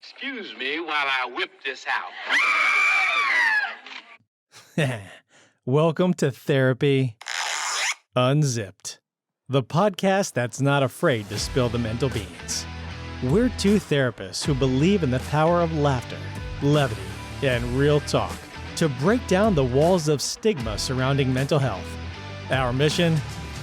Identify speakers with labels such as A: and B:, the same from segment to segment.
A: Excuse me while I whip this out.
B: Welcome to Therapy Unzipped, the podcast that's not afraid to spill the mental beans. We're two therapists who believe in the power of laughter, levity, and real talk to break down the walls of stigma surrounding mental health. Our mission?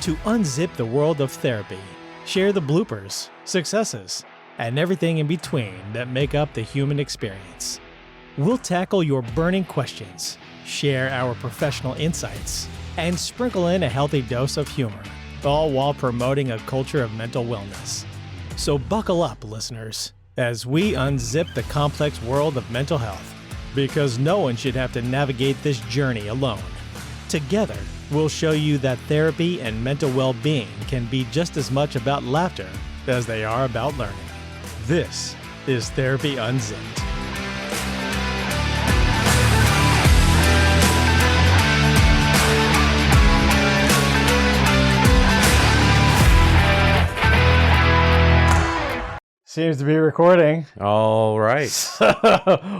B: To unzip the world of therapy, share the bloopers, successes, and everything in between that make up the human experience. We'll tackle your burning questions, share our professional insights, and sprinkle in a healthy dose of humor, all while promoting a culture of mental wellness. So buckle up, listeners, as we unzip the complex world of mental health, because no one should have to navigate this journey alone. Together, we'll show you that therapy and mental well-being can be just as much about laughter as they are about learning. This is Therapy Unzipped. Seems to be recording.
C: All right.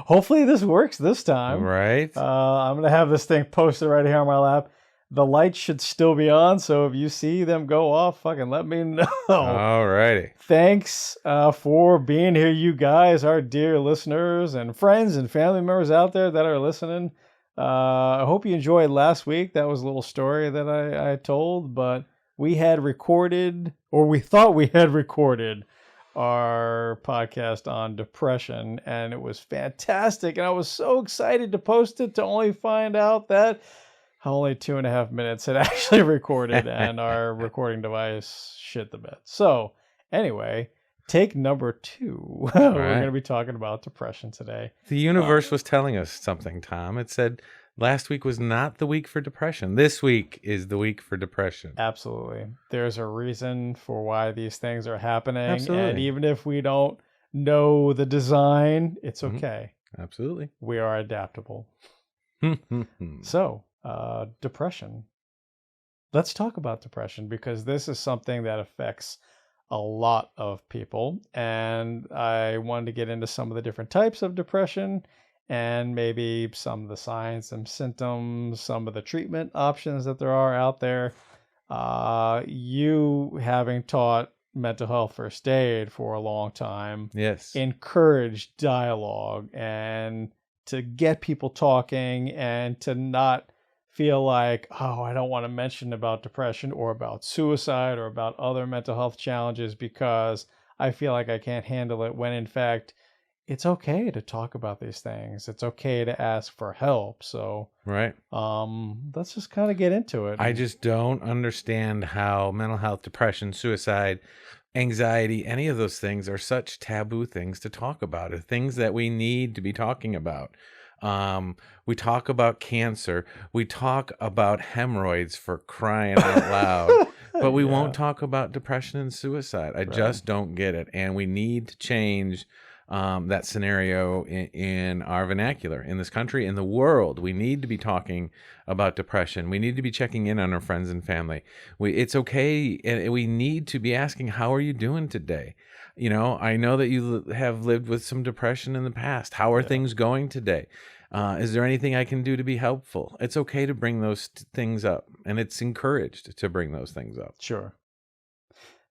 B: Hopefully this works this time.
C: Right.
B: I'm going to have this thing posted right here on my lap. The lights should still be on, so if you see them go off, fucking let me know.
C: All righty.
B: Thanks for being here, you guys, our dear listeners and friends and family members out there that are listening. I hope you enjoyed last week. That was a little story that I told, but we had recorded, or we thought we had recorded, our podcast on depression, and it was fantastic. And I was so excited to post it to only find out that only 2.5 minutes had actually recorded and our recording device shit the bed. So anyway, take number 2. We're going to be talking about depression today.
C: The universe was telling us something, Tom. It said last week was not the week for depression. This week is the week for depression.
B: Absolutely. There's a reason for why these things are happening.
C: Absolutely.
B: And even if we don't know the design, it's okay.
C: Absolutely.
B: We are adaptable. So, depression. Let's talk about depression, because this is something that affects a lot of people. And I wanted to get into some of the different types of depression and maybe some of the signs and symptoms, some of the treatment options that there are out there. You, having taught mental health first aid for a long time,
C: Yes.
B: encourage dialogue and to get people talking and to not feel like, oh, I don't want to mention about depression or about suicide or about other mental health challenges because I feel like I can't handle it, when in fact, it's okay to talk about these things. It's okay to ask for help. So,
C: Right.
B: let's just kind of get into it.
C: I just don't understand how mental health, depression, suicide, anxiety, any of those things are such taboo things to talk about, or things that we need to be talking about. We talk about cancer. We talk about hemorrhoids, for crying out loud, but we won't talk about depression and suicide. I just don't get it. And we need to change that scenario in our vernacular, in this country, in the world. We need to be talking about depression. We need to be checking in on our friends and family. It's okay, and we need to be asking, how are you doing today? You know, I know that you have lived with some depression in the past. How are things going today? Is there anything I can do to be helpful? It's okay to bring those things up, and it's encouraged to bring those things up.
B: Sure.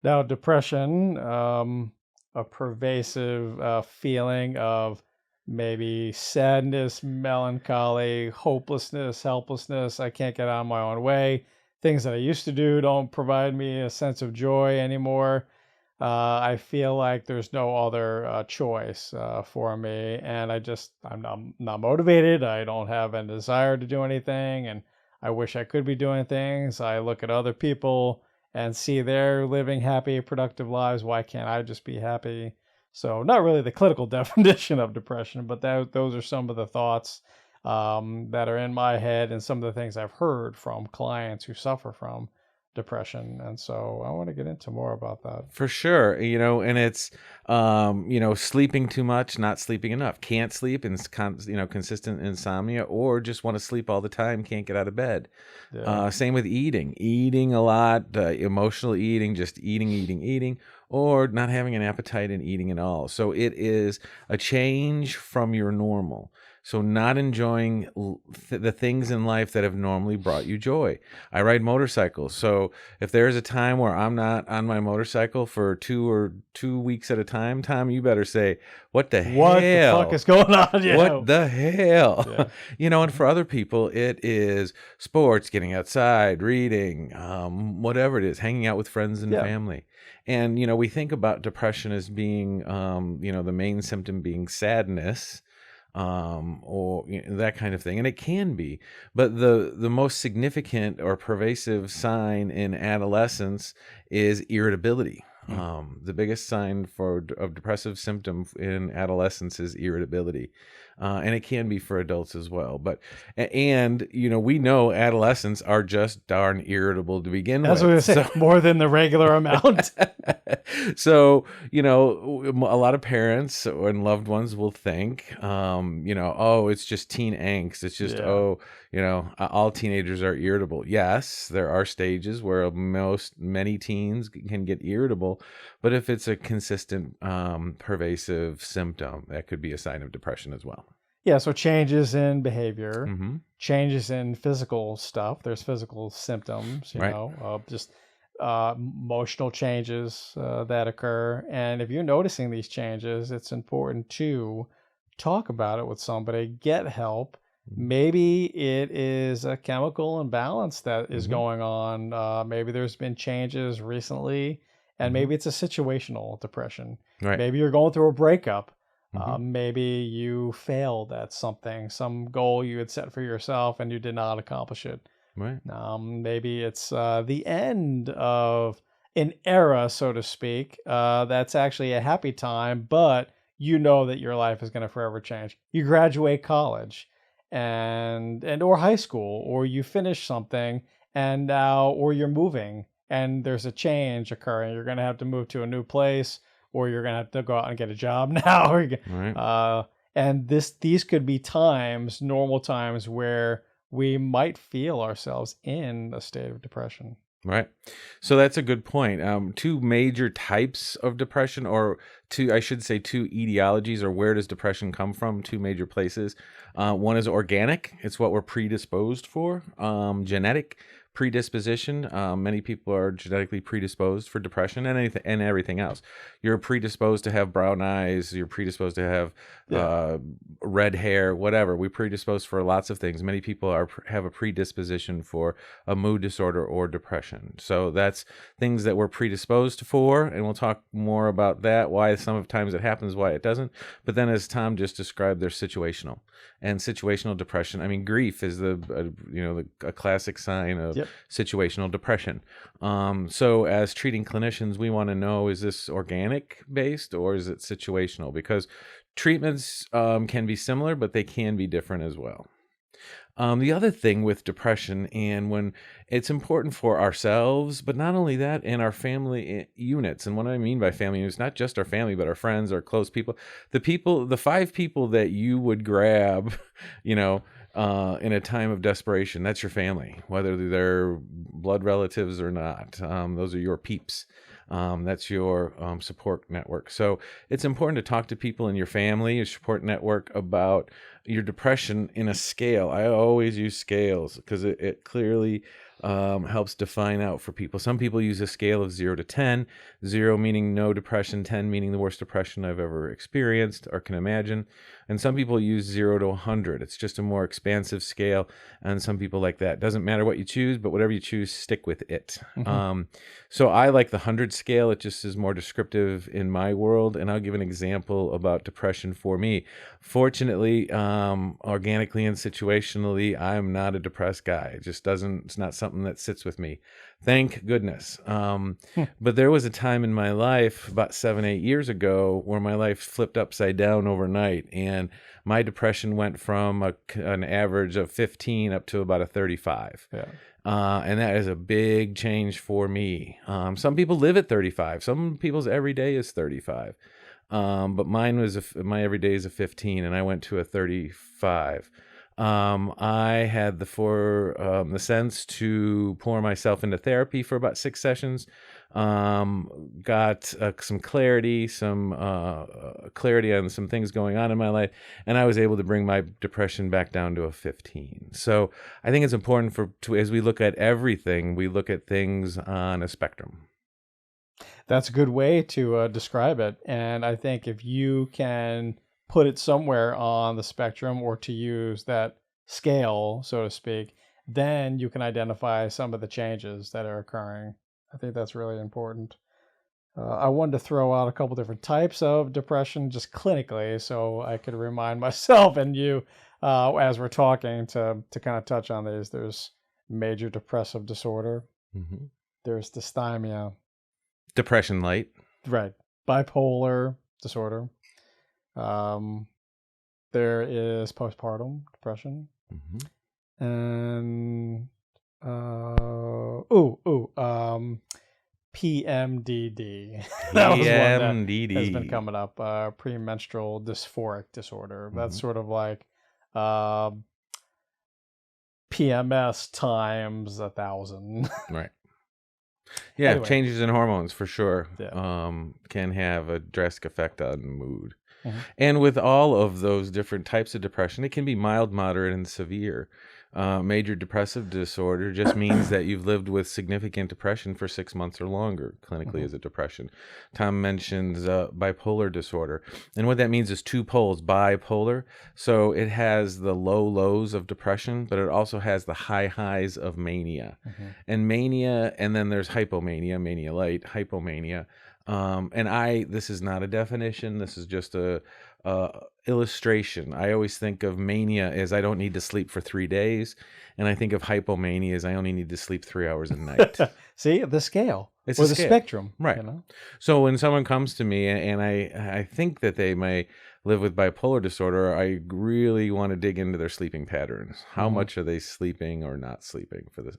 B: Now, depression, a pervasive feeling of maybe sadness, melancholy, hopelessness, helplessness. I can't get out of my own way. Things that I used to do don't provide me a sense of joy anymore. I feel like there's no other choice for me, and I'm not motivated. I don't have a desire to do anything, and I wish I could be doing things. I look at other people and see they're living happy, productive lives. Why can't I just be happy? So not really the clinical definition of depression, but those are some of the thoughts that are in my head and some of the things I've heard from clients who suffer from depression. And so I want to get into more about that.
C: For sure. You know, and it's, sleeping too much, not sleeping enough, can't sleep, and consistent insomnia, or just want to sleep all the time, can't get out of bed. Yeah. Same with eating a lot, emotional eating, just eating, or not having an appetite and eating at all. So it is a change from your normal. So not enjoying the things in life that have normally brought you joy. I ride motorcycles. So if there's a time where I'm not on my motorcycle for 2 weeks at a time, Tom, you better say, what the
B: What the
C: hell?
B: fuck is going on? Yeah.
C: What the hell?
B: Yeah.
C: You know, and for other people, it is sports, getting outside, reading, whatever it is, hanging out with friends and
B: Yeah.
C: family. And, you know, we think about depression as being, you know, the main symptom being sadness, or that kind of thing. And it can be, but the most significant or pervasive sign in adolescence is irritability. The biggest sign of depressive symptom in adolescence is irritability. And it can be for adults as well. But, and, you know, we know adolescents are just darn irritable to begin
B: That's
C: with.
B: what I was going to say, more than the regular amount.
C: So, you know, a lot of parents and loved ones will think, you know, oh, it's just teen angst. It's just, oh, you know, all teenagers are irritable. Yes, there are stages where many teens can get irritable, but if it's a consistent, pervasive symptom, that could be a sign of depression as well.
B: Yeah, so changes in behavior,
C: Mm-hmm.
B: changes in physical stuff. There's physical symptoms, you
C: Right.
B: know, just emotional changes that occur. And if you're noticing these changes, it's important to talk about it with somebody, get help. Maybe it is a chemical imbalance that is
C: Mhm.
B: going on. Maybe there's been changes recently, and maybe it's a situational depression.
C: Right.
B: Maybe you're going through a breakup.
C: Mhm.
B: Maybe you failed at something, some goal you had set for yourself and you did not accomplish it.
C: Right.
B: Maybe it's the end of an era, so to speak. That's actually a happy time, but you know that your life is going to forever change. You graduate college and or high school, or you finish something and now, or you're moving and there's a change occurring. You're going to have to move to a new place, or you're going to have to go out and get a job now.
C: Right.
B: And these could be times, normal times, where we might feel ourselves in a state of depression.
C: Right. So that's a good point. Two major types of depression, or I should say two etiologies, or where does depression come from? Two major places. One is organic. It's what we're predisposed for. Genetic predisposition. Many people are genetically predisposed for depression and everything else. You're predisposed to have brown eyes. You're predisposed to have red hair, whatever. We're predisposed for lots of things. Many people have a predisposition for a mood disorder or depression. So that's things that we're predisposed for, and we'll talk more about that, why sometimes it happens, why it doesn't. But then, as Tom just described, they're situational. And situational depression, I mean, grief is a classic sign of situational depression. So as treating clinicians, we want to know, is this organic based or is it situational? Because treatments can be similar, but they can be different as well. The other thing with depression, and when it's important for ourselves, but not only that, in our family units. And what I mean by family units, not just our family, but our friends, our close people, the 5 people that you would grab, in a time of desperation, that's your family, whether they're blood relatives or not. Those are your peeps. That's your support network. So it's important to talk to people in your family, your support network, about your depression in a scale. I always use scales because it clearly helps define out for people. Some people use a scale of 0 to 10, 0 meaning no depression, 10 meaning the worst depression I've ever experienced or can imagine. And some people use 0 to 100. It's just a more expansive scale. And some people like that. Doesn't matter what you choose, but whatever you choose, stick with it. Mm-hmm. So I like the 100 scale. It just is more descriptive in my world. And I'll give an example about depression for me. Fortunately, organically and situationally, I'm not a depressed guy. It's not something that sits with me. Thank goodness. But there was a time in my life about 7-8 years ago where my life flipped upside down overnight, and my depression went from an average of 15 up to about a 35. Yeah. And that is a big change for me. Some people live at 35. Some people's every day is 35. But my every day is a 15, and I went to a 35. I had the sense to pour myself into therapy for about 6 sessions. Got some clarity on some things going on in my life, and I was able to bring my depression back down to a 15. So I think it's important as we look at everything, we look at things on a spectrum.
B: That's a good way to describe it. And I think if you can put it somewhere on the spectrum, or to use that scale, so to speak, then you can identify some of the changes that are occurring. I think that's really important. I wanted to throw out a couple different types of depression just clinically, so I could remind myself and you as we're talking to kind of touch on these. There's major depressive disorder.
C: Mm-hmm.
B: There's dysthymia.
C: Depression light.
B: Right. Bipolar disorder. There is postpartum depression.
C: Mm-hmm.
B: And PMDD. That was one that has been coming up. Premenstrual dysphoric disorder. Mm-hmm. That's sort of like PMS times 1,000.
C: Right. Yeah,
B: anyway.
C: Changes in hormones for sure.
B: Yeah.
C: Can have a drastic effect on mood.
B: Mm-hmm.
C: And with all of those different types of depression, it can be mild, moderate, and severe. Major depressive disorder just means that you've lived with significant depression for 6 months or longer, clinically, as a depression. Tom mentions bipolar disorder. And what that means is 2 poles, bipolar. So it has the low lows of depression, but it also has the high highs of mania. And mania, and then there's hypomania, mania light, hypomania. This is not a definition. This is just a illustration. I always think of mania as I don't need to sleep for 3 days. And I think of hypomania as I only need to sleep 3 hours a night.
B: See, the scale.
C: It's
B: or
C: the
B: the
C: scale.
B: Spectrum.
C: Right.
B: You know?
C: So when someone comes to me and I think that they may live with bipolar disorder, I really want to dig into their sleeping patterns. How much are they sleeping or not sleeping for this?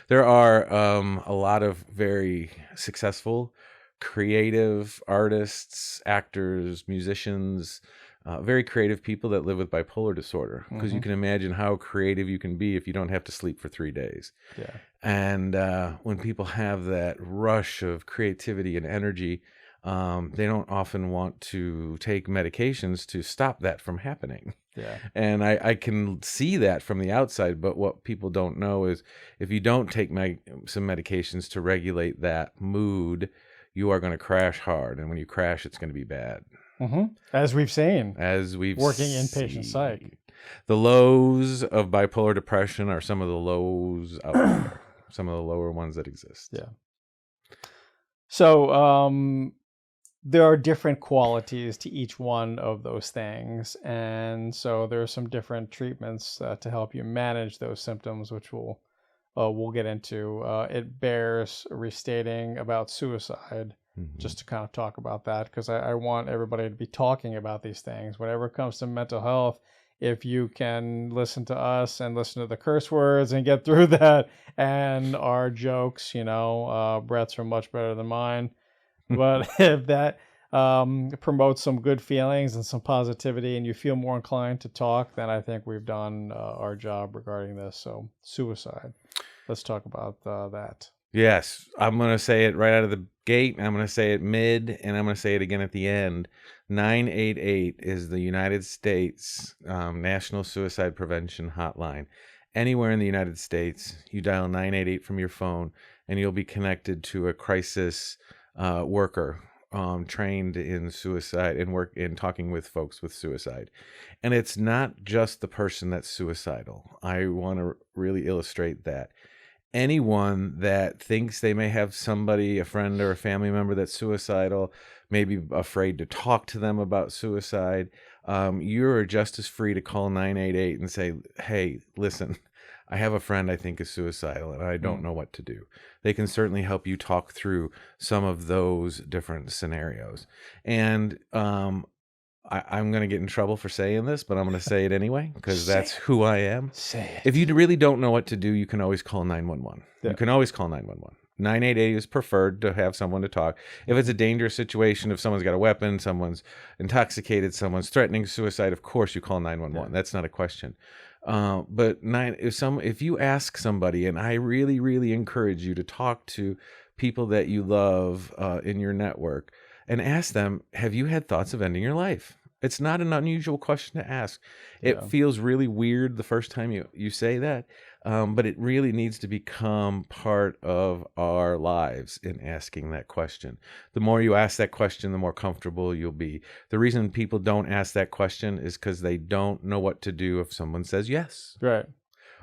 C: There are a lot of very successful creative artists, actors, musicians, very creative people that live with bipolar disorder, because you can imagine how creative you can be if you don't have to sleep for 3 days.
B: Yeah.
C: And when people have that rush of creativity and energy, they don't often want to take medications to stop that from happening.
B: Yeah.
C: And I can see that from the outside, but what people don't know is if you don't take some medications to regulate that mood, you are going to crash hard. And when you crash, it's going to be bad.
B: As we've seen.
C: Working
B: inpatient psych.
C: The lows of bipolar depression are some of the lows out there. Some of the lower ones that exist.
B: Yeah. So there are different qualities to each one of those things. And so there are some different treatments to help you manage those symptoms, which we'll get into. It bears restating about suicide, just to kind of talk about that, because I want everybody to be talking about these things. Whenever it comes to mental health, if you can listen to us and listen to the curse words and get through that, and our jokes, Brett's are much better than mine. But if that promotes some good feelings and some positivity, and you feel more inclined to talk, then I think we've done our job regarding this. So suicide. Let's talk about that.
C: Yes, I'm going to say it right out of the gate. I'm going to say it mid, and I'm going to say it again at the end. 988 is the United States National Suicide Prevention Hotline. Anywhere in the United States, you dial 988 from your phone, and you'll be connected to a crisis worker trained in suicide and work in talking with folks with suicide. And it's not just the person that's suicidal. I want to really illustrate that. Anyone that thinks they may have somebody, a friend or a family member that's suicidal, maybe afraid to talk to them about suicide, you're just as free to call 988 and say, hey, listen, I have a friend I think is suicidal and I don't know what to do. They can certainly help you talk through some of those different scenarios. And I'm going to get in trouble for saying this, but I'm going to say it anyway, because that's who I am.
B: Say it.
C: If you really don't know what to do, you can always call 911.
B: Yeah.
C: You can always call 911. 988 is preferred to have someone to talk. If it's a dangerous situation, if someone's got a weapon, someone's intoxicated, someone's threatening suicide, of course you call 911. That's not a question. But if you ask somebody, and I really, really encourage you to talk to people that you love in your network and ask them, have you had thoughts of ending your life? It's not an unusual question to ask. It feels really weird the first time you say that, but it really needs to become part of our lives in asking that question. The more you ask that question, the more comfortable you'll be. The reason people don't ask that question is because they don't know what to do if someone says yes.
B: Right.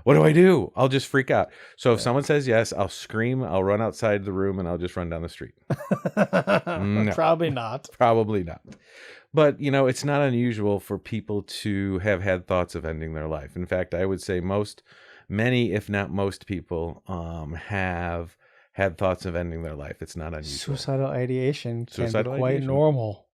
C: What do I do? I'll just freak out. So if someone says yes, I'll scream, I'll run outside the room, and I'll just run down the street. No.
B: Probably not.
C: Probably not. But, it's not unusual for people to have had thoughts of ending their life. In fact, I would say many, if not most people, have had thoughts of ending their life. It's not unusual.
B: Suicidal ideation can be quite normal.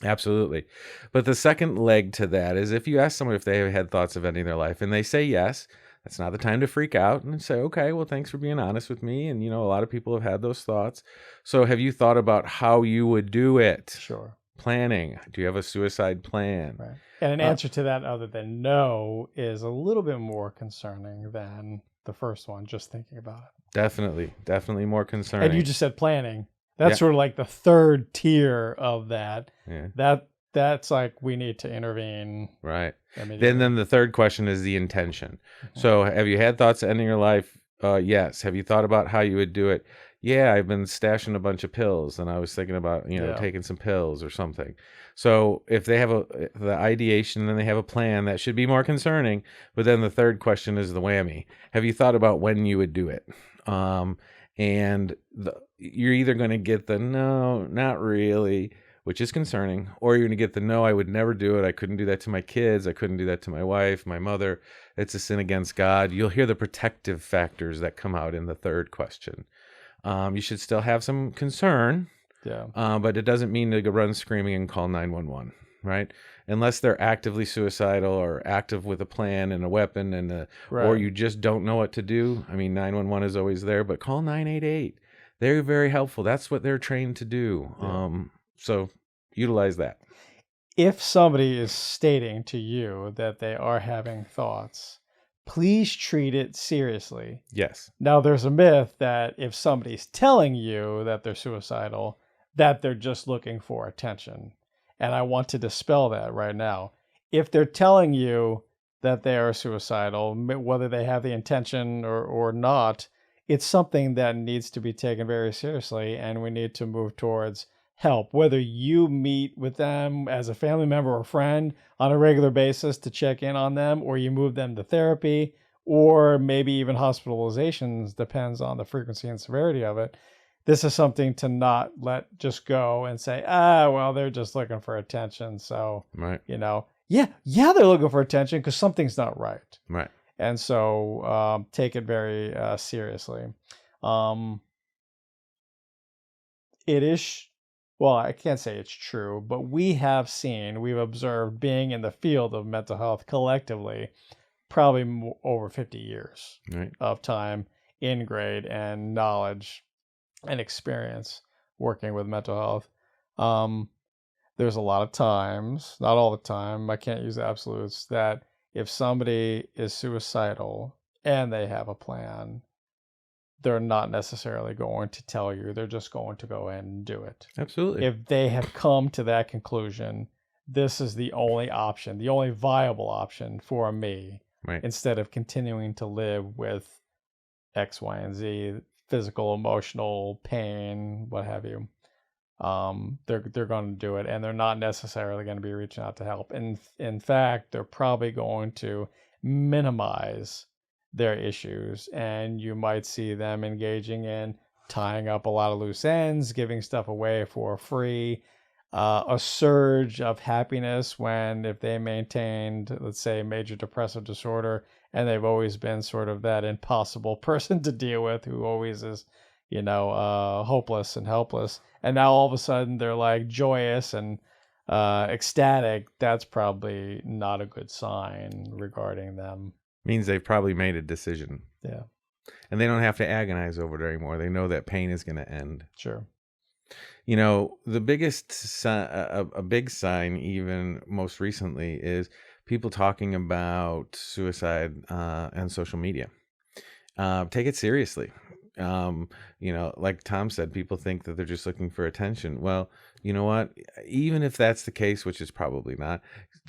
C: Absolutely. But the second leg to that is if you ask someone if they have had thoughts of ending their life and they say yes, that's not the time to freak out and say, okay, well, thanks for being honest with me. And, a lot of people have had those thoughts. So have you thought about how you would do it?
B: Sure.
C: Planning. Do you have a suicide plan?
B: Right. And an answer to that other than no is a little bit more concerning than the first one, just thinking about it.
C: Definitely more concerning.
B: And you just said planning. That's sort of like the third tier of that. Yeah. That's like we need to intervene.
C: Right. Then the third question is the intention. Mm-hmm. So have you had thoughts of ending your life? Yes. Have you thought about how you would do it? Yeah, I've been stashing a bunch of pills and I was thinking about, taking some pills or something. So if they have the ideation and they have a plan, that should be more concerning. But then the third question is the whammy. Have you thought about when you would do it? And you're either going to get the no, not really, which is concerning, or you're going to get the no, I would never do it. I couldn't do that to my kids. I couldn't do that to my wife, my mother. It's a sin against God. You'll hear the protective factors that come out in the third question. You should still have some concern, but it doesn't mean to go run screaming and call 911, right? Unless they're actively suicidal or active with a plan and a weapon or you just don't know what to do. I mean, 911 is always there, but call 988. They're very helpful. That's what they're trained to do. Yeah. So utilize that.
B: If somebody is stating to you that they are having thoughts, please treat it seriously.
C: Yes.
B: Now, there's a myth that if somebody's telling you that they're suicidal, that they're just looking for attention. And I want to dispel that right now. If they're telling you that they are suicidal, whether they have the intention or not, it's something that needs to be taken very seriously, and we need to move towards help. Whether you meet with them as a family member or friend on a regular basis to check in on them, or you move them to therapy, or maybe even hospitalizations, depends on the frequency and severity of it. This is something to not let just go and say, well, they're just looking for attention. So,
C: right.
B: They're looking for attention because something's not right.
C: Right.
B: And so take it very seriously. It is, well, I can't say it's true, but we've observed being in the field of mental health collectively, probably over 50 years of time in grade and knowledge and experience working with mental health. There's a lot of times, not all the time, I can't use absolutes, that if somebody is suicidal and they have a plan, they're not necessarily going to tell you. They're just going to go in and do it.
C: Absolutely.
B: If they have come to that conclusion, this is the only option, the only viable option for me, instead of continuing to live with X, Y, and Z, physical, emotional pain, what have you. They're going to do it, and they're not necessarily going to be reaching out to help. And in fact, they're probably going to minimize their issues, and you might see them engaging in tying up a lot of loose ends, giving stuff away for free, a surge of happiness if they maintained, let's say, major depressive disorder, and they've always been sort of that impossible person to deal with who always is, hopeless and helpless. And now all of a sudden they're like joyous and ecstatic. That's probably not a good sign regarding them.
C: Means they've probably made a decision.
B: Yeah.
C: and they don't have to agonize over it anymore. They know that pain is going to end.
B: Sure.
C: You know, the biggest a big sign, even most recently, is people talking about suicide and social media. Take it seriously. You know, like Tom said, people think that they're just looking for attention. Well, you know what? Even if that's the case, which is probably not,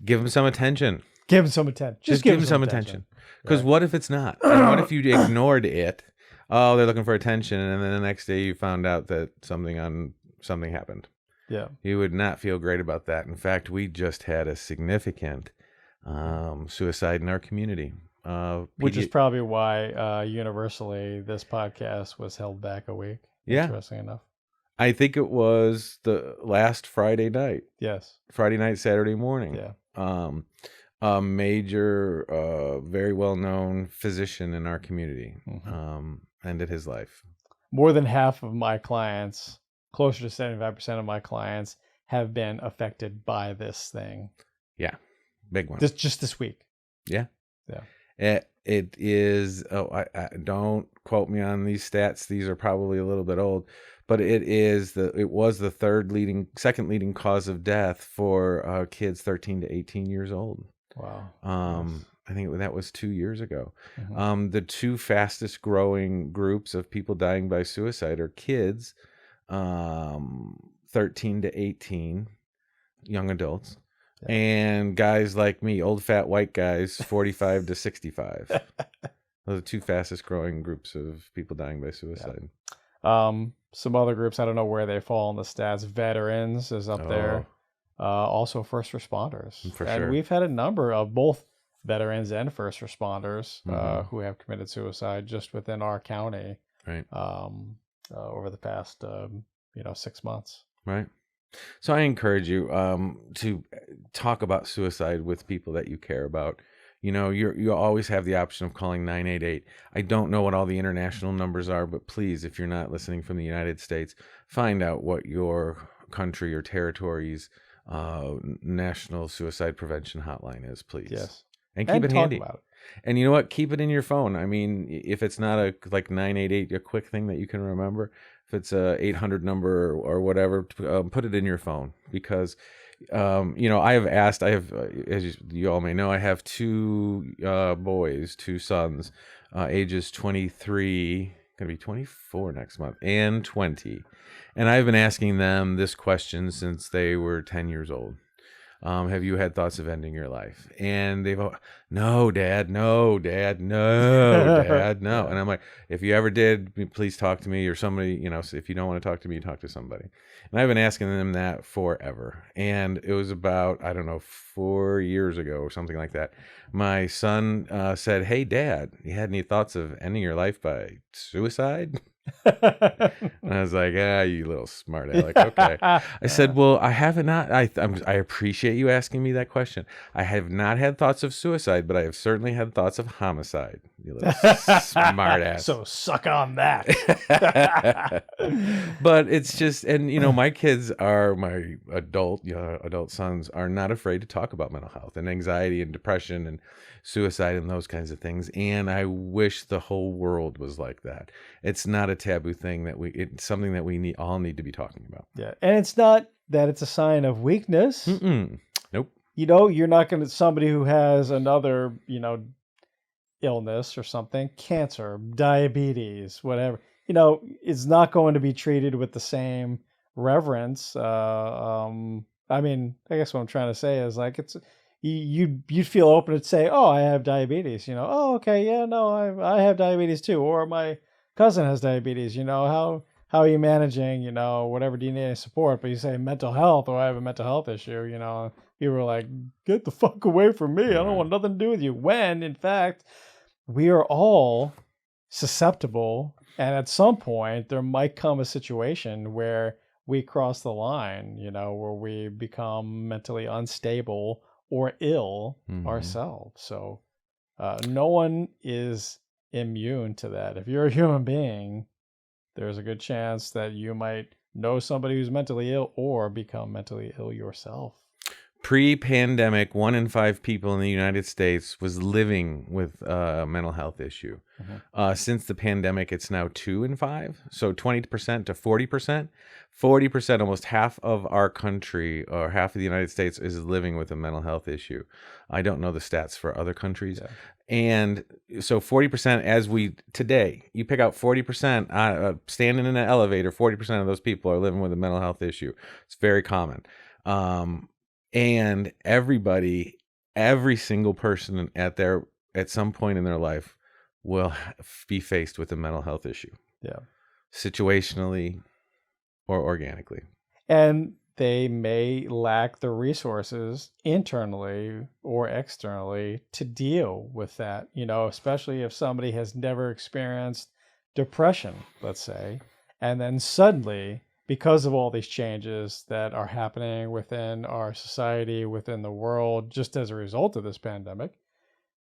C: give them some attention.
B: Give them some attention.
C: Just give them some attention. Because
B: Right.
C: what if it's not? And what if you ignored it? Oh, they're looking for attention, and then the next day you found out that something happened.
B: Yeah.
C: You would not feel great about that. In fact, we just had a significant suicide in our community.
B: Which is probably why universally this podcast was held back a week.
C: Yeah.
B: Interesting enough.
C: I think it was the last Friday night.
B: Yes.
C: Friday night, Saturday morning.
B: Yeah.
C: A major, very well-known physician in our community ended his life.
B: More than half of my clients, closer to 75% of my clients, have been affected by this thing.
C: Yeah, big one.
B: Just this week.
C: Yeah.
B: Yeah.
C: It is. Oh, I don't quote me on these stats. These are probably a little bit old, but it was the second leading cause of death for kids 13 to 18 years old.
B: Wow.
C: Yes. I think that was 2 years ago.
B: Mm-hmm.
C: The two fastest growing groups of people dying by suicide are kids, 13 to 18, young adults, and guys like me, old fat white guys, 45 to 65. Those are the two fastest growing groups of people dying by suicide.
B: Some other groups, I don't know where they fall in the stats. Veterans is up there. Also first responders.
C: For
B: and
C: sure.
B: we've had a number of both veterans and first responders who have committed suicide just within our county.
C: Right.
B: Over the past 6 months.
C: Right. So I encourage you to talk about suicide with people that you care about. You know, you always have the option of calling 988. I don't know what all the international numbers are, but please, if you're not listening from the United States, find out what your country or territory's national suicide prevention hotline is, please.
B: Yes.
C: And keep it handy.
B: About it.
C: And you know what? Keep it in your phone. I mean, if it's not a 988, a quick thing that you can remember, if it's a 800 number or whatever, put it in your phone. Because, I have, as you all may know, I have two boys, two sons, ages 23, going to be 24 next month, and 20. And I've been asking them this question since they were 10 years old. Have you had thoughts of ending your life? And they've, no, Dad, no, Dad, no, Dad, no. And I'm like, if you ever did, please talk to me, or somebody, if you don't want to talk to me, talk to somebody. And I've been asking them that forever. And it was about, 4 years ago or something like that. My son said, hey, Dad, you had any thoughts of ending your life by suicide? And I was like, you little smart aleck. Okay. I said, well, I haven't I appreciate you asking me that question. I have not had thoughts of suicide, but I have certainly had thoughts of homicide. You little smart ass.
B: So suck on that.
C: But it's just, and my kids are, my adult sons are not afraid to talk about mental health and anxiety and depression and suicide and those kinds of things. And I wish the whole world was like that. It's not a taboo thing it's something that we all need to be talking about.
B: Yeah. And it's not that it's a sign of weakness.
C: Nope.
B: You're not going to, somebody who has another, illness or something, cancer, diabetes, whatever, is not going to be treated with the same reverence. I guess what I'm trying to say is you'd feel open to say, oh, I have diabetes, oh, okay. Yeah, no, I have diabetes too. Or my cousin has diabetes, how are you managing, whatever, do you need any support? But you say mental health, or I have a mental health issue, people are like, get the fuck away from me. I don't want nothing to do with you. When in fact, we are all susceptible. And at some point there might come a situation where we cross the line, where we become mentally unstable or ill ourselves. So no one is immune to that. If you're a human being, there's a good chance that you might know somebody who's mentally ill or become mentally ill yourself.
C: Pre-pandemic, 1 in 5 people in the United States was living with a mental health issue. Since the pandemic, it's now 2 in 5. So 20% to 40%. 40%, almost half of our country or half of the United States is living with a mental health issue. I don't know the stats for other countries. Yeah. And so 40% today, you pick out 40%, standing in an elevator, 40% of those people are living with a mental health issue. It's very common. And every single person at some point in their life will be faced with a mental health issue.
B: Yeah.
C: Situationally or organically.
B: And they may lack the resources internally or externally to deal with that, especially if somebody has never experienced depression, let's say, and then suddenly, because of all these changes that are happening within our society, within the world, just as a result of this pandemic,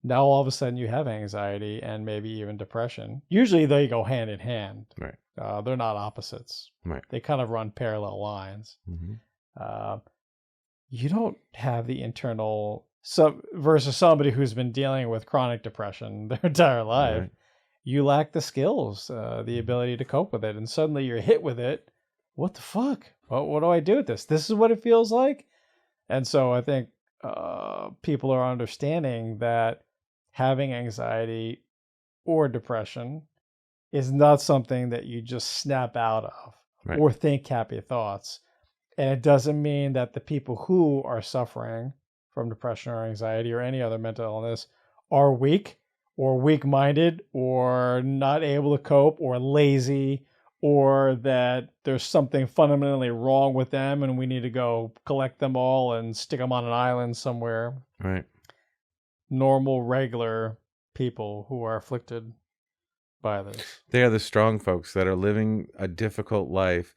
B: now all of a sudden you have anxiety and maybe even depression. Usually they go hand in hand.
C: Right.
B: They're not opposites.
C: Right.
B: They kind of run parallel lines. You don't have the internal versus somebody who's been dealing with chronic depression their entire life. Right. You lack the skills, the ability to cope with it. And suddenly you're hit with it. What the fuck? What do I do with this? This is what it feels like. And so I think people are understanding that having anxiety or depression is not something that you just snap out of. Right. Or think happy thoughts. And it doesn't mean that the people who are suffering from depression or anxiety or any other mental illness are weak or weak-minded or not able to cope or lazy, or that there's something fundamentally wrong with them and we need to go collect them all and stick them on an island somewhere.
C: Right.
B: Normal, regular people who are afflicted by this.
C: They are the strong folks that are living a difficult life,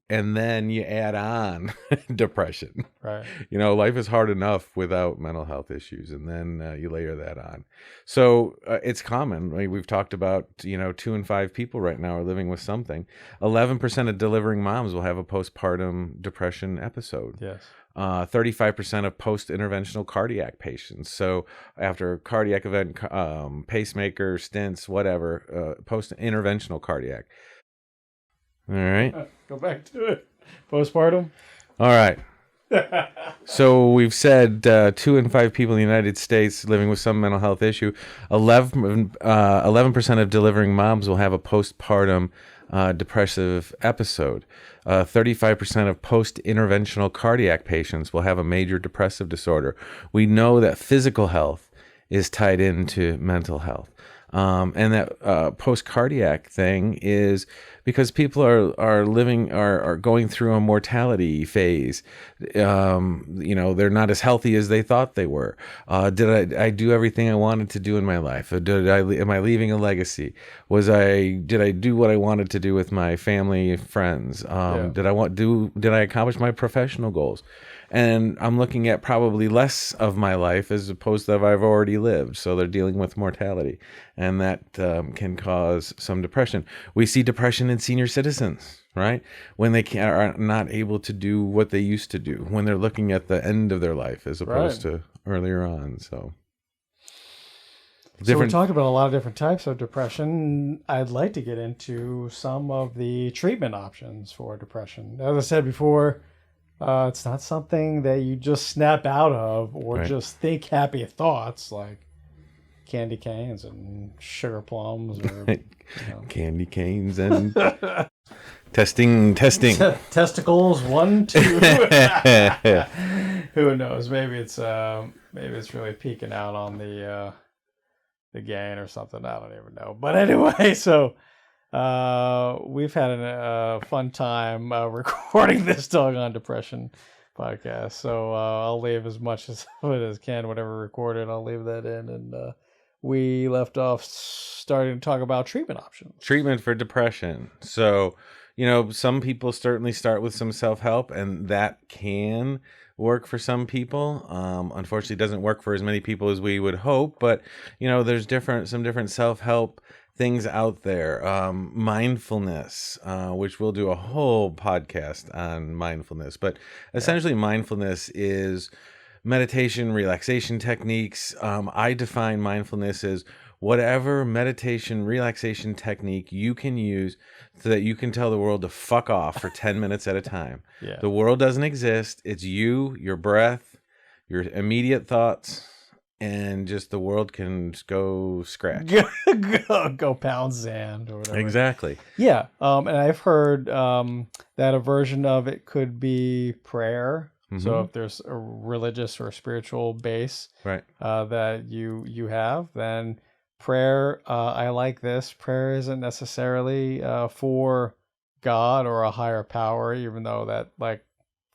C: and then you add on depression.
B: Right.
C: Life is hard enough without mental health issues, and then you layer that on. So it's common. We've talked about, 2 in 5 people right now are living with something. 11% of delivering moms will have a postpartum depression episode.
B: Yes.
C: 35% of post-interventional cardiac patients. So after a cardiac event, pacemaker, stents, whatever, post-interventional cardiac. All right.
B: Go back to it. Postpartum.
C: All right. So we've said 2 in 5 people in the United States living with some mental health issue. 11% of delivering moms will have a postpartum depressive episode. 35% of post-interventional cardiac patients will have a major depressive disorder. We know that physical health is tied into mental health. And that post-cardiac thing is because people are going through a mortality phase. They're not as healthy as they thought they were. Did I do everything I wanted to do in my life? Am I leaving a legacy? Did I do what I wanted to do with my family, friends? Did I accomplish my professional goals? And I'm looking at probably less of my life as opposed to I've already lived. So they're dealing with mortality. And that can cause some depression. We see depression in senior citizens, right? When they are not able to do what they used to do, when they're looking at the end of their life as opposed to earlier on. So
B: we're talking about a lot of different types of depression. I'd like to get into some of the treatment options for depression. As I said before, it's not something that you just snap out of or just think happy thoughts like candy canes and sugar plums or
C: candy canes and testing
B: testicles 1 2. Who knows? Maybe it's really peeking out on the gain or something. I don't even know. But anyway, so we've had a fun time recording this doggone depression podcast. So I'll leave as much of it as can, whatever recorded, I'll leave that in. And we left off starting to talk about treatment options.
C: Treatment for depression. So, some people certainly start with some self-help, and that can work for some people. Unfortunately, it doesn't work for as many people as we would hope. But, there's some different self-help things out there. Mindfulness, which we'll do a whole podcast on mindfulness. But essentially, mindfulness is meditation, relaxation techniques. I define mindfulness as whatever meditation, relaxation technique you can use so that you can tell the world to fuck off for 10 minutes at a time.
B: Yeah.
C: The world doesn't exist. It's you, your breath, your immediate thoughts, and just the world can just go scratch.
B: Go pound sand or whatever.
C: Exactly.
B: Yeah. And I've heard that a version of it could be prayer. So if there's a religious or spiritual base
C: Right.
B: that you have, then prayer, I like this. Prayer isn't necessarily for God or a higher power, even though that like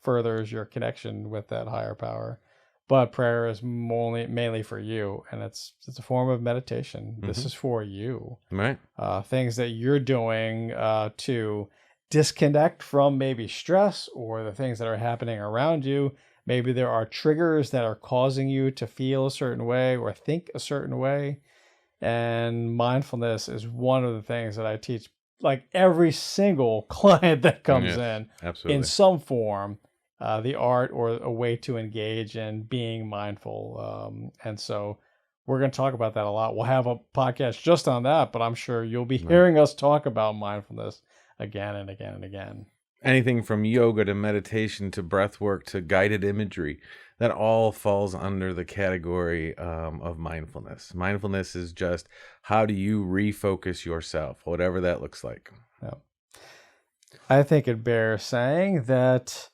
B: furthers your connection with that higher power. But prayer is mainly for you, and it's a form of meditation. This is for you.
C: Right.
B: Things that you're doing to disconnect from maybe stress or the things that are happening around you. Maybe there are triggers that are causing you to feel a certain way or think a certain way. And mindfulness is one of the things that I teach like every single client that comes in
C: absolutely.
B: in some form, the art or a way to engage in being mindful. And so we're going to talk about that a lot. We'll have a podcast just on that, but I'm sure you'll be hearing us talk about mindfulness again and again and again.
C: Anything from yoga to meditation to breath work to guided imagery, that all falls under the category of mindfulness. Mindfulness is just how do you refocus yourself, whatever that looks like.
B: Yeah. I think it bears saying that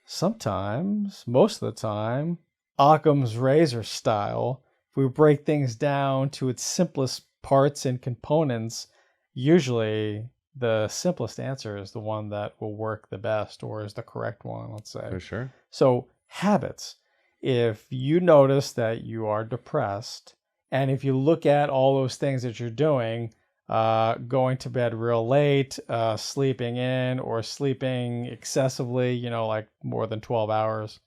B: sometimes, most of the time, Occam's razor style, if we break things down to its simplest parts and components, usually the simplest answer is the one that will work the best or is the correct one, let's say.
C: For sure.
B: So habits. If you notice that you are depressed, and if you look at all those things that you're doing, going to bed real late, sleeping in or sleeping excessively, like more than 12 hours,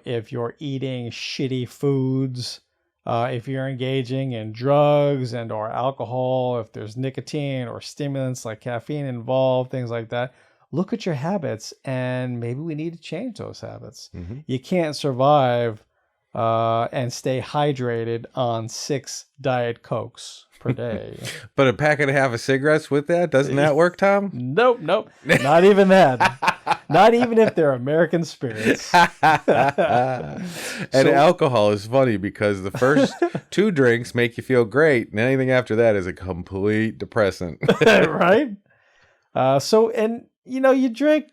B: if you're eating shitty foods, if you're engaging in drugs and or alcohol, if there's nicotine or stimulants like caffeine involved, things like that, look at your habits and maybe we need to change those habits. You can't survive and stay hydrated on 6 Diet Cokes per day.
C: But a pack and a half of cigarettes with that, doesn't that work, Tom?
B: Nope. Not even that. Not even if they're American spirits.
C: And alcohol is funny because the first 2 drinks make you feel great, and anything after that is a complete depressant.
B: Right? You drink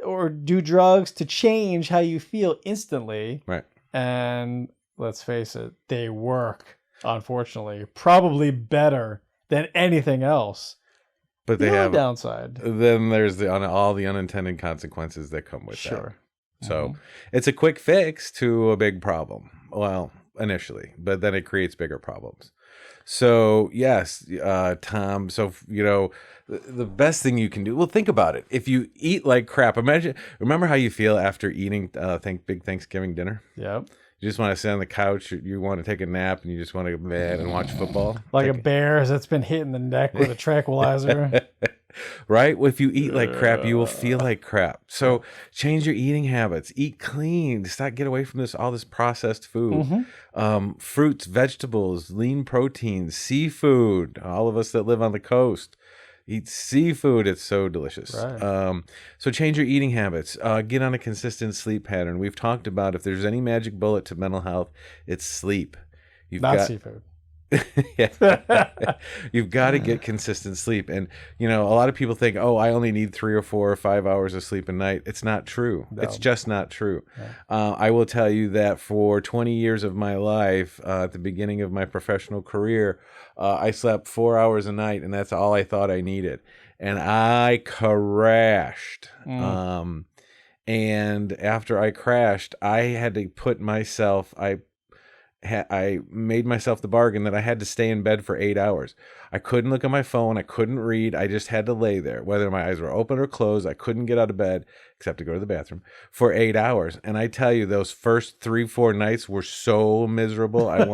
B: or do drugs to change how you feel instantly.
C: Right.
B: And let's face it, they work, unfortunately, probably better than anything else.
C: But they have
B: a downside.
C: Then there's all the unintended consequences that come with that.
B: Sure.
C: So it's a quick fix to a big problem. Well, initially, but then it creates bigger problems. So yes, Tom. So the best thing you can do. Well, think about it. If you eat like crap, remember how you feel after eating big Thanksgiving dinner.
B: Yep.
C: You just want to sit on the couch. You want to take a nap, and you just want to go to bed and watch football.
B: Like a bear that's been hitting the neck with a tranquilizer.
C: Right? Well, if you eat like crap, you will feel like crap. So change your eating habits. Eat clean. Get away from all this processed food. Fruits, vegetables, lean proteins, seafood. All of us that live on the coast eat seafood. It's so delicious.
B: Right.
C: So change your eating habits. Get on a consistent sleep pattern. We've talked about if there's any magic bullet to mental health, it's sleep.
B: Seafood.
C: You've got to get consistent sleep. And, a lot of people think, I only need 3 or 4 or 5 hours of sleep a night. It's not true. No. It's just not true. Yeah. I will tell you that for 20 years of my life, at the beginning of my professional career, I slept 4 hours a night, and that's all I thought I needed. And I crashed. And after I crashed, I had to put myself, I made myself the bargain that I had to stay in bed for 8 hours. I couldn't look at my phone. I couldn't read. I just had to lay there, whether my eyes were open or closed. I couldn't get out of bed except to go to the bathroom for 8 hours. And I tell you, those first 3-4 nights were so miserable. I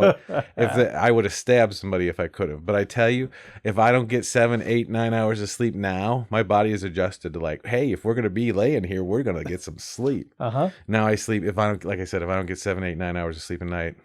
C: would have stabbed somebody if I could have. But I tell you, if I don't get 7, 8, 9 hours of sleep now, my body is adjusted to like, hey, if we're going to be laying here, we're going to get some sleep. Now I sleep. If I don't, like I said, if I don't get 7, 8, 9 hours of sleep a night,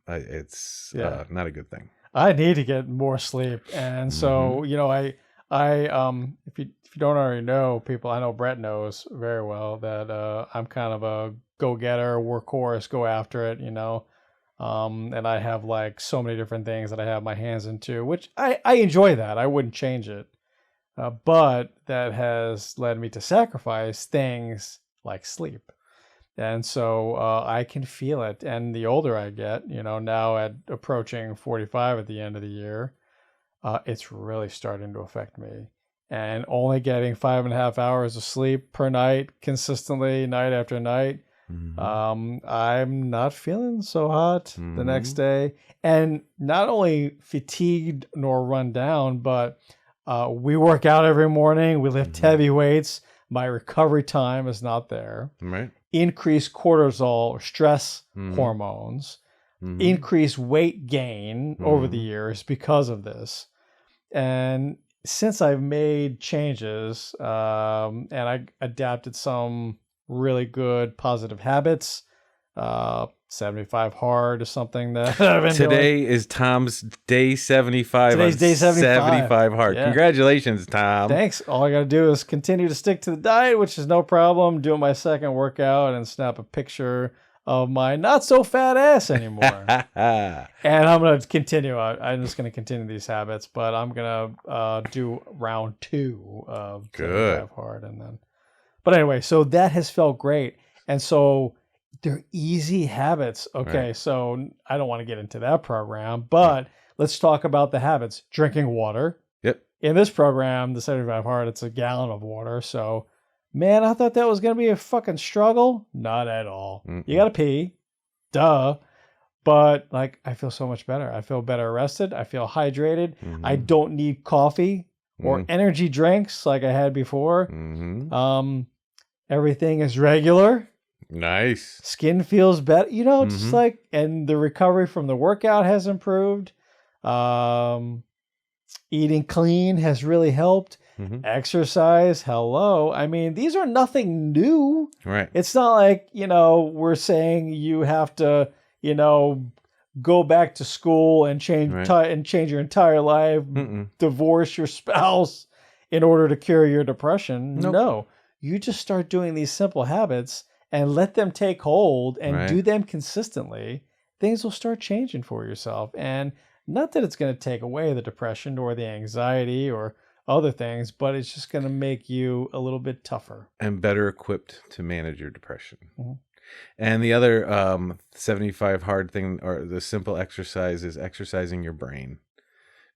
C: it's not a good thing.
B: I need to get more sleep, and so I if you don't already know, people, I know Brett knows very well that I'm kind of a go-getter, workhorse, go after it, and I have like so many different things that I have my hands into, which I enjoy that. I wouldn't change it, but that has led me to sacrifice things like sleep. And so I can feel it. And the older I get, now at approaching 45 at the end of the year, it's really starting to affect me. And only getting 5.5 hours of sleep per night consistently, night after night, I'm not feeling so hot the next day. And not only fatigued nor run down, but we work out every morning. We lift heavy weights. My recovery time is not there.
C: Right.
B: Increased cortisol or stress hormones, increased weight gain over the years because of this. And since I've made changes and I adapted some really good positive habits, 75 hard is something that I've been
C: Today
B: doing.
C: is Tom's day 75.
B: Today's day 75
C: hard.
B: Yeah.
C: Congratulations, Tom.
B: Thanks. All I got to do is continue to stick to the diet, which is no problem. Do my second workout and snap a picture of my not so fat ass anymore. And I'm going to continue. I'm just going to continue these habits, but I'm going to do round 2 of 75 hard. But anyway, so that has felt great. And so they're easy habits. Okay, right. So I don't want to get into that program, but let's talk about the habits. Drinking water.
C: Yep.
B: In this program, the 75 hard, it's a gallon of water. So, man, I thought that was going to be a fucking struggle. Not at all. You got to pee. Duh. But, like, I feel so much better. I feel better rested. I feel hydrated. I don't need coffee or energy drinks like I had before. Everything is regular.
C: Nice.
B: Skin feels better, just like, and the recovery from the workout has improved. Eating clean has really helped. Exercise, hello. I mean, these are nothing new.
C: Right.
B: It's not like, we're saying you have to, go back to school and change your entire life, divorce your spouse in order to cure your depression. Nope. No. You just start doing these simple habits and let them take hold and do them consistently. Things will start changing for yourself. And not that it's going to take away the depression or the anxiety or other things, but it's just going to make you a little bit tougher.
C: And better equipped to manage your depression. And the other 75 hard thing, or the simple exercise, is exercising your brain.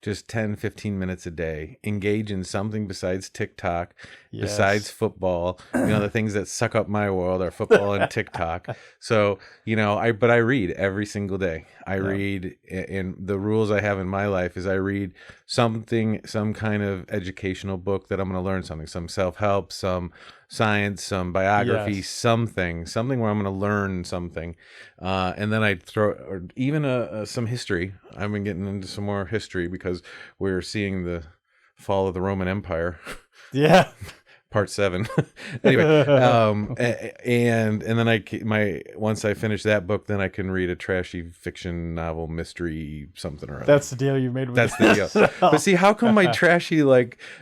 C: Just 10, 15 minutes a day. Engage in something besides TikTok, besides football. The things that suck up my world are football and TikTok. So, I read every single day. I read, and the rules I have in my life is I read some kind of educational book that I'm going to learn something, some self-help, some science, some biography, something where I'm going to learn something. And then I throw, or even some history. I've been getting into some more history because we're seeing the fall of the Roman Empire.
B: Yeah.
C: Part 7. Anyway, and then once I finish that book, then I can read a trashy fiction novel, mystery, something or other.
B: That's the deal you made with
C: That's the deal. But see, how come my trashy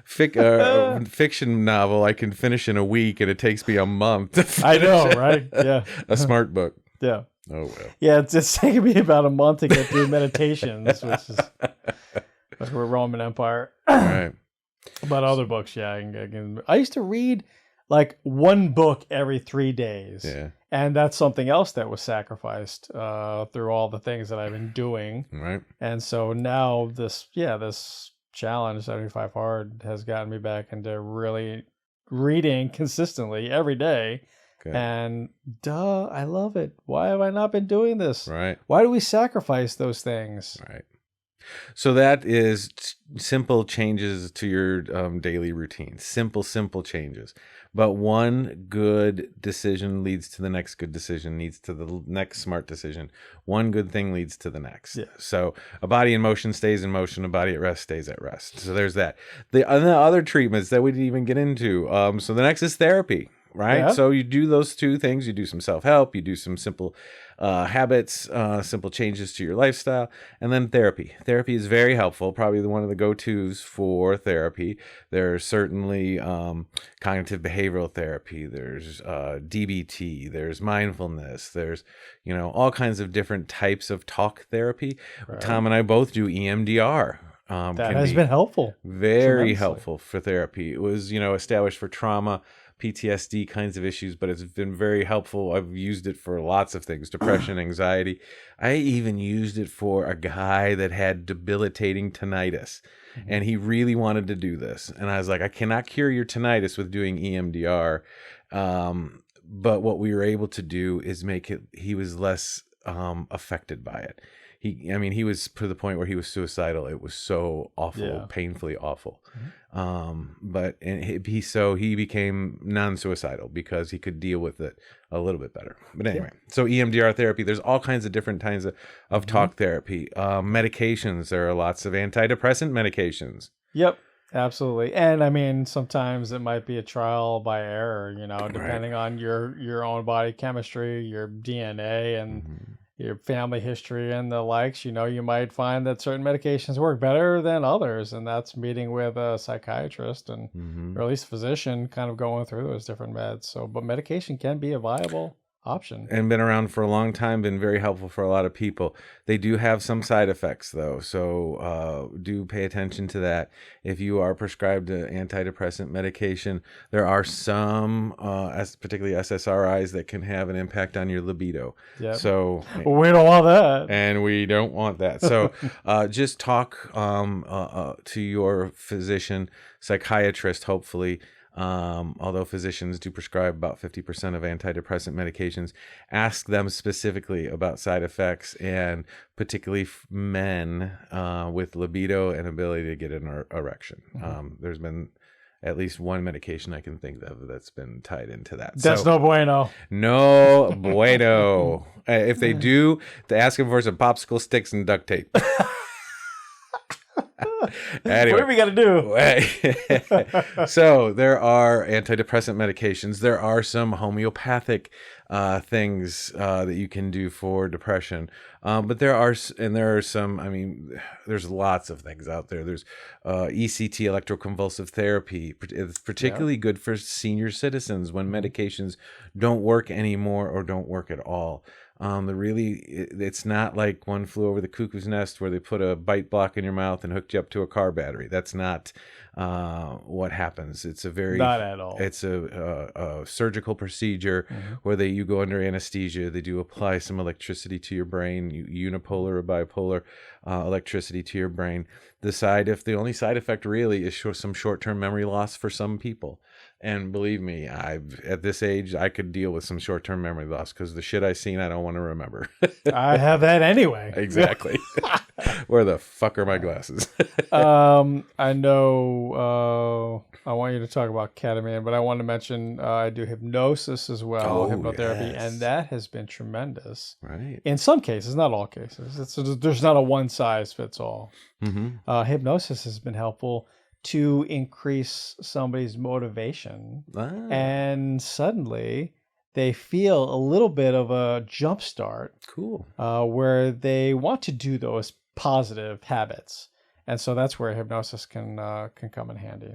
C: fiction novel I can finish in a week and it takes me a month to finish?
B: I know, right? Yeah.
C: A smart book.
B: Yeah.
C: Oh well.
B: Yeah, it's taking me about a month to get through Meditations, which is Roman Empire.
C: All right.
B: But other books, I used to read like one book every 3 days. Yeah. And that's something else that was sacrificed through all the things that I've been doing.
C: Right.
B: And so now this challenge, 75 hard, has gotten me back into really reading consistently every day.
C: Good.
B: And I love it. Why have I not been doing this?
C: Right.
B: Why do we sacrifice those things?
C: Right. So that is simple changes to your daily routine. Simple changes. But one good decision leads to the next good decision, leads to the next smart decision. One good thing leads to the next.
B: Yeah.
C: So a body in motion stays in motion. A body at rest stays at rest. So there's that. The other treatments that we didn't even get into. So the next is therapy. Right.
B: Yeah.
C: So you do those two things. You do some self-help. You do some simple habits, simple changes to your lifestyle, and then therapy. Therapy is very helpful. Probably one of the go-tos for therapy. There's certainly cognitive behavioral therapy. There's DBT. There's mindfulness. There's, all kinds of different types of talk therapy. Right. Tom and I both do EMDR.
B: That has been helpful.
C: Very helpful for therapy. It was, established for trauma, PTSD kinds of issues, but it's been very helpful. I've used it for lots of things, depression, anxiety. I even used it for a guy that had debilitating tinnitus, and he really wanted to do this. And I was like, I cannot cure your tinnitus with doing EMDR. But what we were able to do is he was less affected by it. He was to the point where he was suicidal. It was so awful, painfully awful. But he became non-suicidal because he could deal with it a little bit better. But anyway, so EMDR therapy, there's all kinds of different kinds of talk therapy. Medications, there are lots of antidepressant medications.
B: Yep. Absolutely. And sometimes it might be a trial by error, depending on your own body chemistry, your DNA, and your family history and the likes. You might find that certain medications work better than others, and that's meeting with a psychiatrist or at least physician, kind of going through those different meds. But medication can be a viable option.
C: And been around for a long time, been very helpful for a lot of people. They do have some side effects though, so do pay attention to that. If you are prescribed an antidepressant medication, there are some, particularly SSRIs, that can have an impact on your libido.
B: Yep.
C: So
B: we don't want that.
C: And we don't want that. So just talk to your physician, psychiatrist, hopefully. Although physicians do prescribe about 50% of antidepressant medications, ask them specifically about side effects, and particularly men with libido and ability to get an erection. There's been at least one medication I can think of that's been tied into that.
B: That's no bueno.
C: No bueno. If they do, they ask them for some popsicle sticks and duct tape. Anyway,
B: what are we going to
C: do? So there are antidepressant medications. There are some homeopathic things that you can do for depression. But there are some, there's lots of things out there. There's ECT, electroconvulsive therapy. It's particularly good for senior citizens when medications don't work anymore or don't work at all. It's not like One Flew Over the Cuckoo's Nest where they put a bite block in your mouth and hooked you up to a car battery. That's not what happens. It's not at all. It's a surgical procedure where you go under anesthesia. They do apply some electricity to your brain, unipolar or bipolar electricity to your brain. The only side effect really is some short-term memory loss for some people. And believe me, at this age, I could deal with some short-term memory loss because the shit I've seen, I don't want to remember.
B: I have that anyway.
C: Exactly. Where the fuck are my glasses?
B: I know I want you to talk about ketamine, but I want to mention I do hypnosis as well, hypnotherapy, and that has been tremendous.
C: Right.
B: In some cases, not all cases. There's not a one-size-fits-all. Hypnosis has been helpful to increase somebody's motivation, and suddenly they feel a little bit of a jump start.
C: Cool.
B: Where they want to do those positive habits, and so that's where hypnosis can come in handy.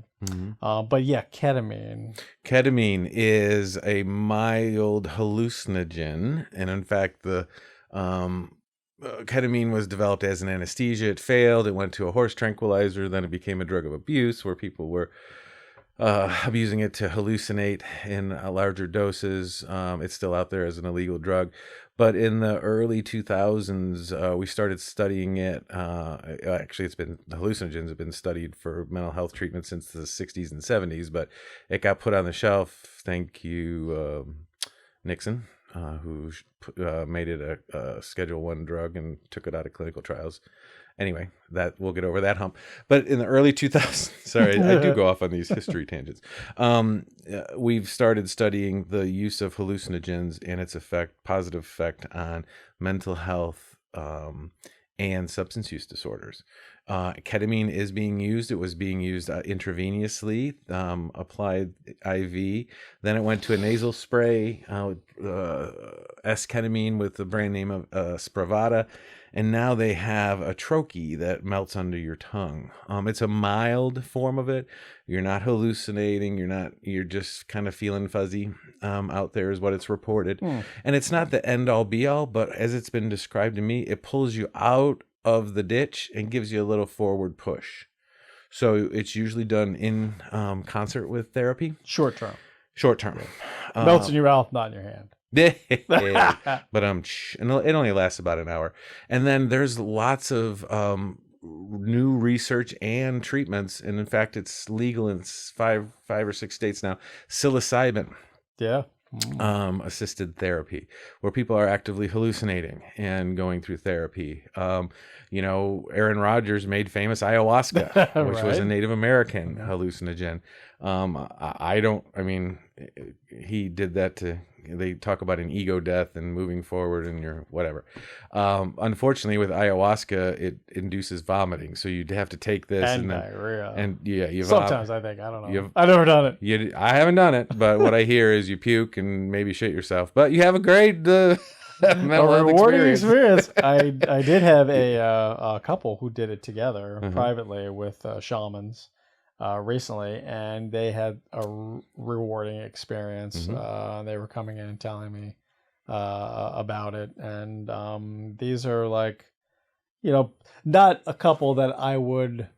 B: But yeah, ketamine.
C: Ketamine is a mild hallucinogen, and in fact, the ketamine was developed as an anesthesia. It failed. It went to a horse tranquilizer. Then it became a drug of abuse where people were abusing it to hallucinate in larger doses. It's still out there as an illegal drug. But in the early 2000s, we started studying it. Actually, hallucinogens have been studied for mental health treatment since the 60s and 70s, but it got put on the shelf. Thank you, Nixon, who made it a Schedule 1 drug and took it out of clinical trials. Anyway, that we'll get over that hump. But in the early 2000s, sorry, I do go off on these history tangents. We've started studying the use of hallucinogens and its positive effect on mental health and substance use disorders. Ketamine is being used. It was being used intravenously, applied IV. Then it went to a nasal spray, S-ketamine with the brand name of Spravato. And now they have a troche that melts under your tongue. It's a mild form of it. You're not hallucinating. You're just kind of feeling fuzzy out there is what it's reported. And it's not the end all be all, but as it's been described to me, it pulls you out of the ditch and gives you a little forward push. So it's usually done in concert with therapy.
B: Short term.
C: Melts
B: in your mouth, not in your hand.
C: But and it only lasts about an hour. And then there's lots of new research and treatments, and in fact it's legal in five or six states now. Psilocybin assisted therapy, where people are actively hallucinating and going through therapy. Aaron Rodgers made famous ayahuasca, which was a Native American hallucinogen. He did that they talk about an ego death and moving forward and your whatever. Unfortunately, with ayahuasca, it induces vomiting. So you'd have to take this and
B: diarrhea.
C: Sometimes
B: I think, I don't know. I've never done it.
C: I haven't done it, but what I hear is you puke and maybe shit yourself. But you have a great mental health
B: rewarding experience. I did have a couple who did it together privately with shamans recently, and they had a rewarding experience. They were coming in and telling me about it, and these are like, not a couple that I would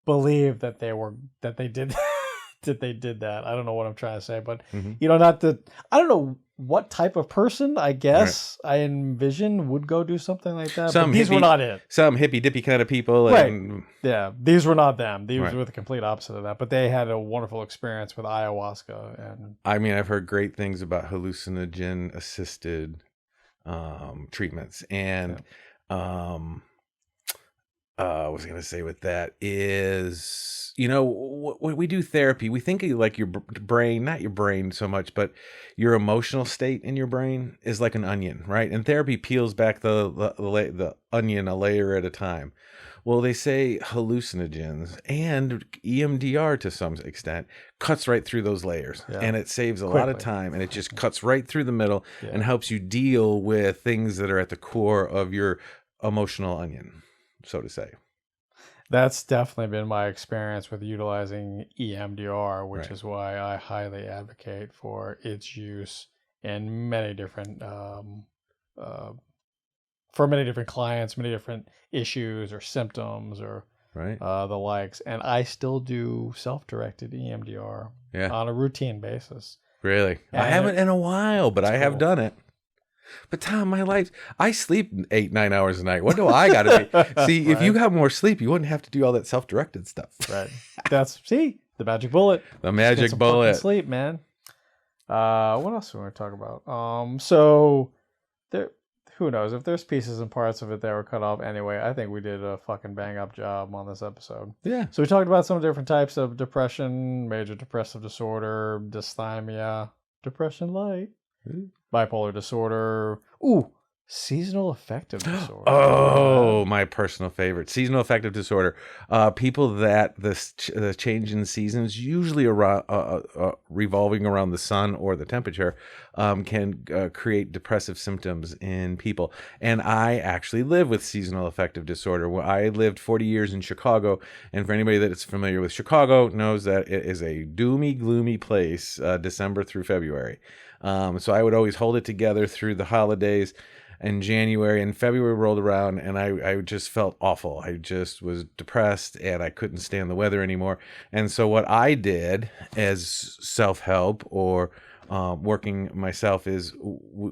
B: believe that they did that they did that. I don't know what I'm trying to say, but I don't know what type of person, I guess, I envision would go do something like that. But these were not it.
C: Some hippy dippy kind of people. And...
B: Yeah, these were not them. These were the complete opposite of that. But they had a wonderful experience with ayahuasca. And
C: I've heard great things about hallucinogen assisted treatments. And I was going to say with that is, when we do therapy, we think of like your brain, not your brain so much, but your emotional state in your brain is like an onion, right? And therapy peels back the onion a layer at a time. Well, they say hallucinogens and EMDR to some extent cuts right through those layers, and it saves a lot of time, and it just cuts right through the middle and helps you deal with things that are at the core of your emotional onion, so to say.
B: That's definitely been my experience with utilizing EMDR, which is why I highly advocate for its use in many different, for many different clients, many different issues or symptoms or the likes. And I still do self-directed EMDR on a routine basis.
C: Really? And I haven't in a while, but I have done it. But Tom, I sleep 8-9 hours a night. What do I got to do? See, if you got more sleep, you wouldn't have to do all that self-directed stuff.
B: Right. The magic bullet.
C: The magic bullet.
B: Sleep, man. What else do we want to talk about? So there, who knows if there's pieces and parts of it that were cut off anyway. I think we did a fucking bang up job on this episode.
C: Yeah.
B: So we talked about some different types of depression, major depressive disorder, dysthymia, depression light. Bipolar disorder. Ooh, seasonal affective disorder.
C: Oh, my personal favorite. Seasonal affective disorder. People that the change in seasons, usually around revolving around the sun or the temperature, can create depressive symptoms in people. And I actually live with seasonal affective disorder. I lived 40 years in Chicago, and for anybody that is familiar with Chicago knows that it is a doomy, gloomy place, December through February. So I would always hold it together through the holidays, and January and February rolled around, and I just felt awful. I just was depressed, and I couldn't stand the weather anymore. And so what I did as self-help or working myself is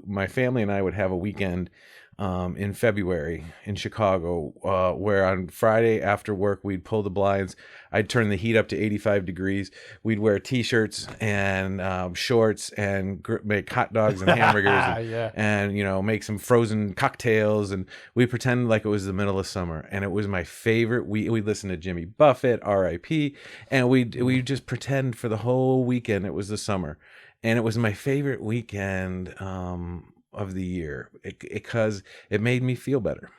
C: my family and I would have a weekend in February in Chicago, where on Friday after work, we'd pull the blinds. I'd turn the heat up to 85 degrees. We'd wear T-shirts and shorts and make hot dogs and hamburgers and make some frozen cocktails. And we pretend like it was the middle of summer. And it was my favorite. We'd listen to Jimmy Buffett, R.I.P. And we just pretend for the whole weekend it was the summer. And it was my favorite weekend of the year because it made me feel better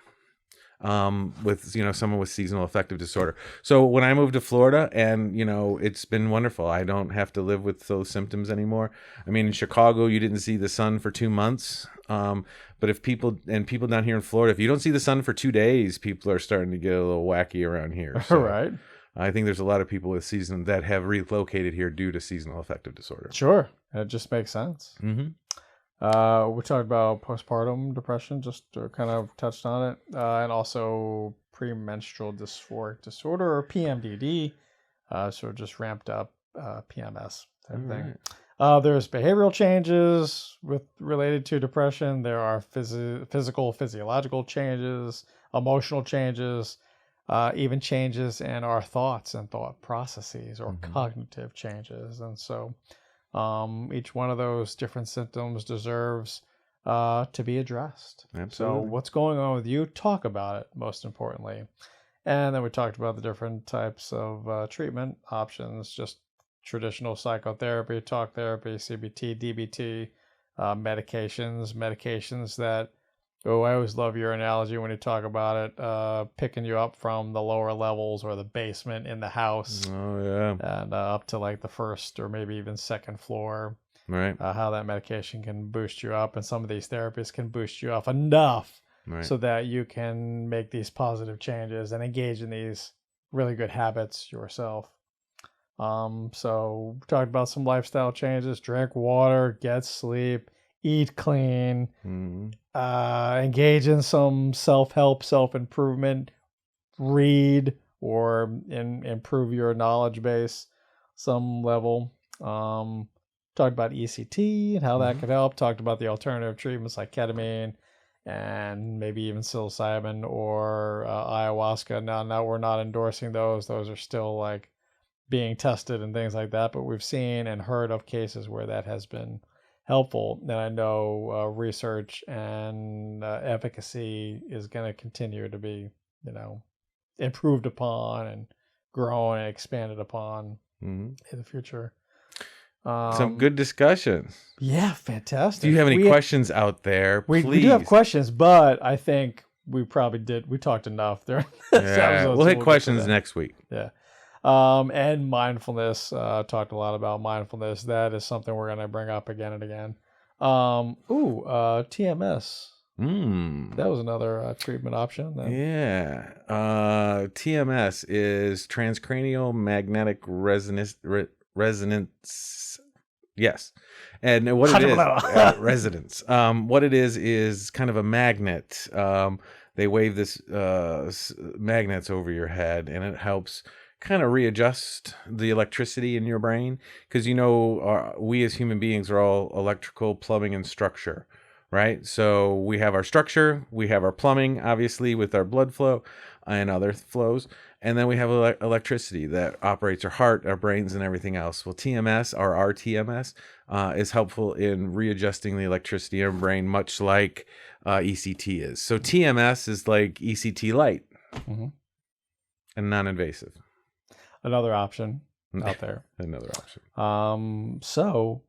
C: with someone with seasonal affective disorder. So when I moved to Florida, and it's been wonderful. I don't have to live with those symptoms anymore. I mean, in Chicago, you didn't see the sun for 2 months. But if people down here in Florida, if you don't see the sun for 2 days, people are starting to get a little wacky around here. So
B: Right.
C: I think there's a lot of people with season that have relocated here due to seasonal affective disorder.
B: Sure. It just makes sense.
C: Mm-hmm.
B: We talked about postpartum depression, just kind of touched on it, and also premenstrual dysphoric disorder, or PMDD, so just ramped up PMS type thing. There's behavioral changes related to depression. There are physiological changes, emotional changes, even changes in our thoughts and thought processes, or cognitive changes. And so each one of those different symptoms deserves to be addressed.
C: Absolutely.
B: So what's going on with you? Talk about it, most importantly. And then we talked about the different types of treatment options, just traditional psychotherapy, talk therapy, CBT, DBT, medications that, I always love your analogy when you talk about it, picking you up from the lower levels or the basement in the house.
C: Oh, yeah.
B: And up to like the first or maybe even second floor.
C: Right.
B: How that medication can boost you up, and some of these therapies can boost you up enough so that you can make these positive changes and engage in these really good habits yourself. So we talked about some lifestyle changes: drink water, get sleep, eat clean, engage in some self-help, self-improvement, read or improve your knowledge base some level. Talked about ECT and how that could help. Talked about the alternative treatments like ketamine and maybe even psilocybin or ayahuasca. Now we're not endorsing those. Those are still like being tested and things like that, but we've seen and heard of cases where that has been helpful. And I know research and efficacy is going to continue to be, improved upon and grown and expanded upon in the future.
C: Some good discussion.
B: Yeah, fantastic.
C: Do you have any questions out there?
B: We do have questions, but I think we talked enough there.
C: We'll hit questions next week.
B: Yeah. And mindfulness, talked a lot about mindfulness. That is something we're going to bring up again and again. TMS. That was another treatment option.
C: Yeah. TMS is transcranial magnetic resonance. Yes. And what it is, resonance. What it is kind of a magnet. They wave this magnets over your head, and it helps kind of readjust the electricity in your brain, because we as human beings are all electrical, plumbing, and structure, right? So we have our structure, we have our plumbing, obviously, with our blood flow and other flows, and then we have electricity that operates our heart, our brains, and everything else. Well, TMS, or RTMS, is helpful in readjusting the electricity in our brain, much like ECT is. So TMS is like ECT light and non-invasive.
B: Another option out there.
C: Another option.
B: So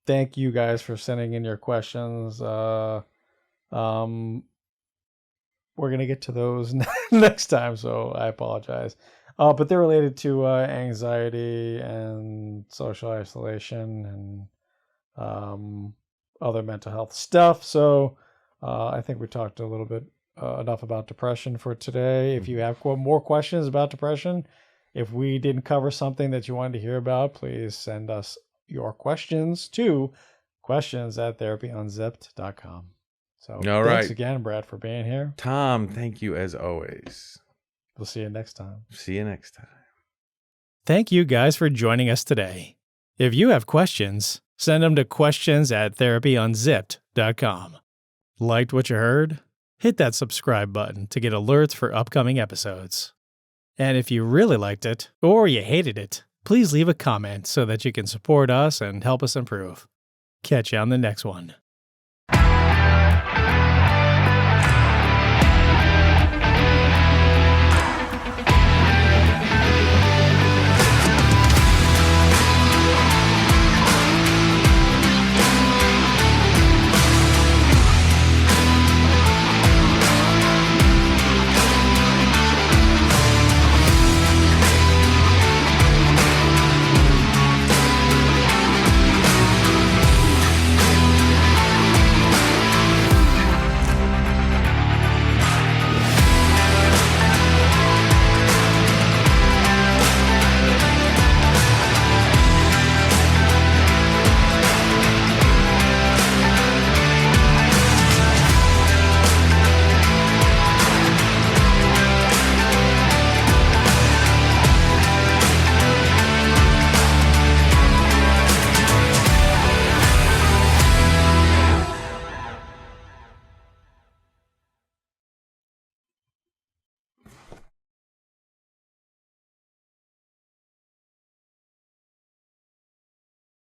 B: thank you guys for sending in your questions. We're going to get to those next time, so I apologize. But they're related to anxiety and social isolation and other mental health stuff. So I think we talked a little bit enough about depression for today. If you have more questions about depression, if we didn't cover something that you wanted to hear about, please send us your questions to questions@therapyunzipped.com. So thanks again, Brad, for being here.
C: Tom, thank you as always.
B: We'll see you next time.
C: See you next time.
B: Thank you guys for joining us today. If you have questions, send them to questions@therapyunzipped.com. Liked what you heard? Hit that subscribe button to get alerts for upcoming episodes. And if you really liked it, or you hated it, please leave a comment so that you can support us and help us improve. Catch you on the next one.